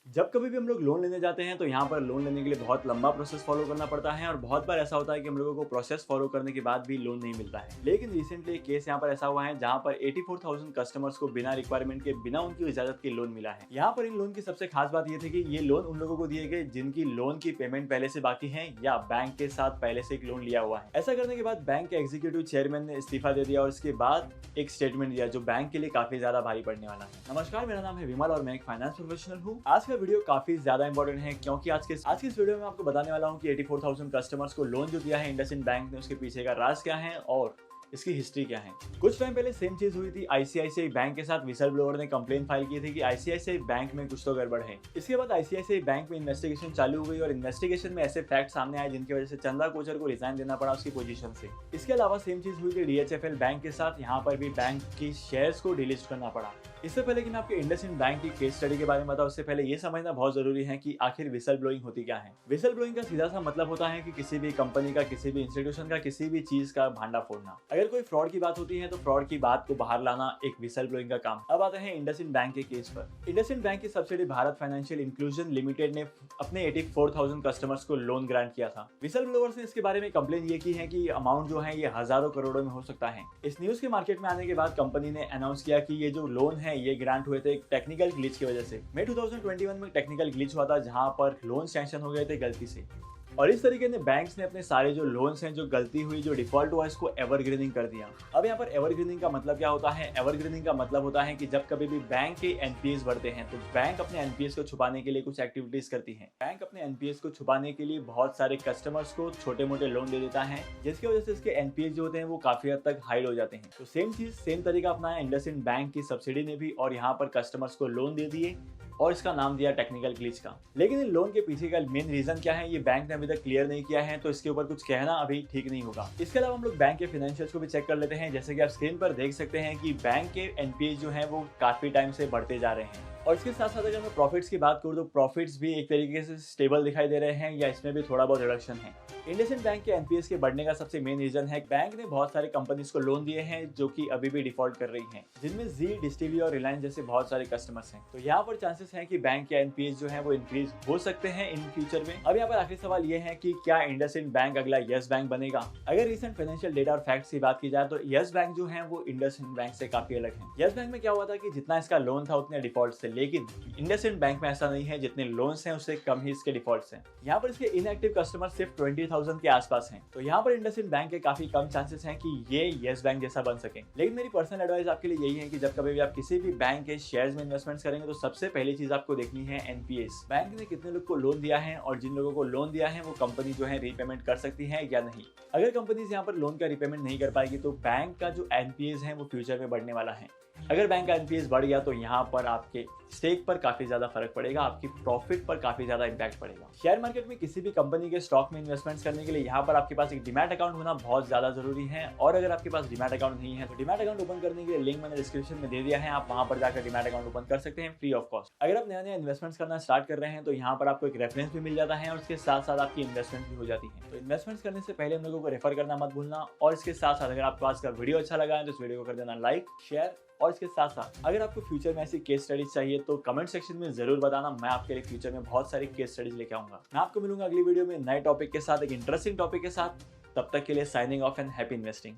जब कभी भी हम लोग लोन लेने जाते हैं तो यहाँ पर लोन लेने के लिए बहुत लंबा प्रोसेस फॉलो करना पड़ता है और बहुत बार ऐसा होता है कि हम लोगों को प्रोसेस फॉलो करने के बाद भी लोन नहीं मिलता है। लेकिन रिसेंटली एक केस यहाँ पर ऐसा हुआ है जहाँ पर 84,000 कस्टमर्स को बिना रिक्वायरमेंट के, बिना उनकी इजाजत के लोन मिला है। यहाँ पर इन लोन की सबसे खास बात ये थी कि ये लोन उन लोगों को दिए गए जिनकी लोन की पेमेंट पहले से बाकी है या बैंक के साथ पहले से एक लोन लिया हुआ है। ऐसा करने के बाद बैंक के एग्जीक्यूटिव चेयरमैन ने इस्तीफा दे दिया और इसके बाद एक स्टेटमेंट दिया जो बैंक के लिए काफी ज्यादा भारी पड़ने वाला है। नमस्कार, मेरा नाम है विमल और मैं एक फाइनेंस प्रोफेशनल हूँ। आज का वीडियो काफी ज्यादा इंपॉर्टेंट है क्योंकि आज के इस वीडियो में आपको बताने वाला हूँ कि 84,000 कस्टमर्स को लोन जो दिया है इंडसइंड बैंक ने, उसके पीछे का राज क्या है और इसकी हिस्ट्री क्या है। कुछ टाइम पहले सेम चीज हुई थी आईसीआईसीआई बैंक के साथ। विसल ब्लोअर ने कंप्लेन फाइल की थी कि आईसीआईसीआई बैंक में कुछ तो गड़बड़ है। इसके बाद आईसीआईसीआई बैंक में इन्वेस्टिगेशन चालू हो गई और इन्वेस्टिगेशन में ऐसे फैक्ट सामने आए जिनकी वजह से चंदा कोचर को रिजाइन देना पड़ा उसकी पोजीशन से। इसके अलावा सेम चीज हुई थी डीएचएफएल बैंक के साथ। यहाँ पर भी बैंक की शेयर्स को डिलिस्ट करना पड़ा। इससे पहले कि मैं आपके इंडसइंड बैंक की केस स्टडी के बारे में बताऊं, उससे पहले ये समझना बहुत जरूरी है कि आखिर विसल ब्लोइंग होती क्या है। विसल ब्लोइंग का सीधा सा मतलब होता है कि किसी भी कंपनी का, किसी भी इंस्टीट्यूशन का, किसी भी चीज का भांडा फोड़ना। अगर कोई फ्रॉड की बात होती है तो फ्रॉड की बात को बाहर लाना एक विसल ब्लोइंग का काम। अब आते हैं इंडसइंड बैंक के केस पर। इंडसइंड बैंक की subsidy Bharat financial inclusion limited ने अपने 84,000 कस्टमर्स को लोन ग्रांट किया था। विसल ब्लोअर्स ने इसके बारे में कंप्लेन ये की है कि अमाउंट जो है ये हजारों करोड़ों में हो सकता है। इस न्यूज के मार्केट में आने के बाद कंपनी ने अनाउंस किया कि ये जो लोन है ये ग्रांट हुए थे एक टेक्निकल ग्लिच की वजह से। मई 2021 में टेक्निकल ग्लिच हुआ था जहां पर लोन सैंक्शन हो गए थे गलती से, और इस तरीके ने बैंक्स ने अपने सारे जो लोन्स हैं, जो गलती हुई, जो डिफॉल्ट हुआ, इसको एवरग्रीनिंग कर दिया। अब यहाँ पर एवरग्रीनिंग का मतलब क्या होता है? एवरग्रीनिंग का मतलब होता है कि जब कभी भी बैंक के एनपीएस बढ़ते हैं तो बैंक अपने एनपीएस को छुपाने के लिए कुछ एक्टिविटीज करती है। बैंक अपने एनपीएस को छुपाने के लिए बहुत सारे कस्टमर्स को छोटे मोटे लोन दे देता है, जिसकी वजह से इसके एनपीएस जो होते हैं वो काफी हद तक हाइड हो जाते हैं। तो सेम चीज, सेम तरीका अपनाया इंडसइंड बैंक की सब्सिडी ने भी, और यहाँ पर कस्टमर्स को लोन दे दिए और इसका नाम दिया टेक्निकल ग्लिच का। लेकिन इन लोन के पीछे का मेन रीजन क्या है ये बैंक ने अभी तक क्लियर नहीं किया है, तो इसके ऊपर कुछ कहना अभी ठीक नहीं होगा। इसके अलावा हम लोग बैंक के फाइनेंशियल्स को भी चेक कर लेते हैं। जैसे कि आप स्क्रीन पर देख सकते हैं कि बैंक के एनपीएस जो है वो काफी टाइम से बढ़ते जा रहे हैं, और इसके साथ साथ अगर मैं प्रॉफिट्स की बात करूं तो प्रॉफिट्स भी एक तरीके से स्टेबल दिखाई दे रहे हैं या इसमें भी थोड़ा बहुत रिडक्शन है। इंडसइंड बैंक के एनपीएस के बढ़ने का सबसे मेन रीजन है बैंक ने बहुत सारे कंपनीज को लोन दिए हैं जो कि अभी भी डिफॉल्ट कर रही हैं, जिनमें जी, डिस्टिली और रिलायंस जैसे बहुत सारे कस्टमर्स हैं। तो यहाँ पर चांसेस हैं कि बैंक के एनपीएस जो है वो इंक्रीज हो सकते हैं इन फ्यूचर में। अब यहाँ पर आखिरी सवाल ये है कि क्या इंडसइंड बैंक अगला यस बैंक बनेगा? अगर रिसेंट फाइनेंशियल डेटा और फैक्ट्स की बात की जाए तो यस बैंक जो है वो इंडसइंड बैंक से काफी अलग है। यस बैंक में क्या हुआ था कि जितना इसका लोन था उतने डिफॉल्ट थे, लेकिन इंडसइंड बैंक में ऐसा नहीं है। जितने लोन्स हैं उससे कम ही इसके डिफॉल्ट्स हैं। यहाँ पर इसके इनएक्टिव कस्टमर सिर्फ 20,000 के आसपास हैं। तो यहाँ पर इंडसइंड बैंक के काफी कम चांसेस हैं कि ये यस बैंक जैसा बन सके। लेकिन मेरी पर्सनल एडवाइस आपके लिए यही है कि जब कभी भी आप किसी भी बैंक के शेयर्स में इन्वेस्टमेंट्स करेंगे तो सबसे पहली चीज आपको देखनी है एनपीएस। बैंक ने कितने लोग को लोन दिया है और जिन लोगों को लोन दिया है वो कंपनी जो है रीपेमेंट कर सकती है या नहीं। अगर कंपनीज यहाँ पर लोन का रीपेमेंट नहीं कर पाएगी तो बैंक का जो एनपीएस है वो फ्यूचर में बढ़ने वाला है। अगर बैंक का एनपीएस बढ़ गया तो यहाँ पर आपके स्टेक पर काफी ज्यादा फर्क पड़ेगा, आपकी प्रॉफिट पर काफी ज्यादा इंपैक्ट पड़ेगा। शेयर मार्केट में किसी भी कंपनी के स्टॉक में इन्वेस्टमेंट्स करने के लिए यहाँ पर आपके पास एक डीमैट अकाउंट होना बहुत ज्यादा जरूरी है, और अगर आपके पास डीमैट अकाउंट नहीं है तो डीमैट अकाउंट ओपन करने के लिए लिंक मैंने डिस्क्रिप्शन में दे दिया है, आप वहां पर जाकर डीमैट अकाउंट ओपन कर सकते हैं फ्री ऑफ कॉस्ट। अगर आप नया नया इन्वेस्टमेंट्स करना स्टार्ट कर रहे हैं तो यहाँ पर आपको एक रेफरेंस भी मिल जाता है और इसके साथ साथ आपकी इन्वेस्टमेंट भी हो जाती है। तो इन्वेस्टमेंट्स करने से पहले हम लोगों को रेफर करना मत भूलना, और इसके साथ साथ अगर आपको आज का वीडियो अच्छा लगा है तो इस वीडियो को कर देना लाइक, शेयर, और इसके साथ साथ अगर आपको फ्यूचर में ऐसी केस स्टडीज चाहिए तो कमेंट सेक्शन में जरूर बताना। मैं आपके लिए फ्यूचर में बहुत सारी केस स्टडीज लेके आऊंगा। मैं आपको मिलूंगा अगली वीडियो में नए टॉपिक के साथ, एक इंटरेस्टिंग टॉपिक के साथ। तब तक के लिए signing off and happy investing.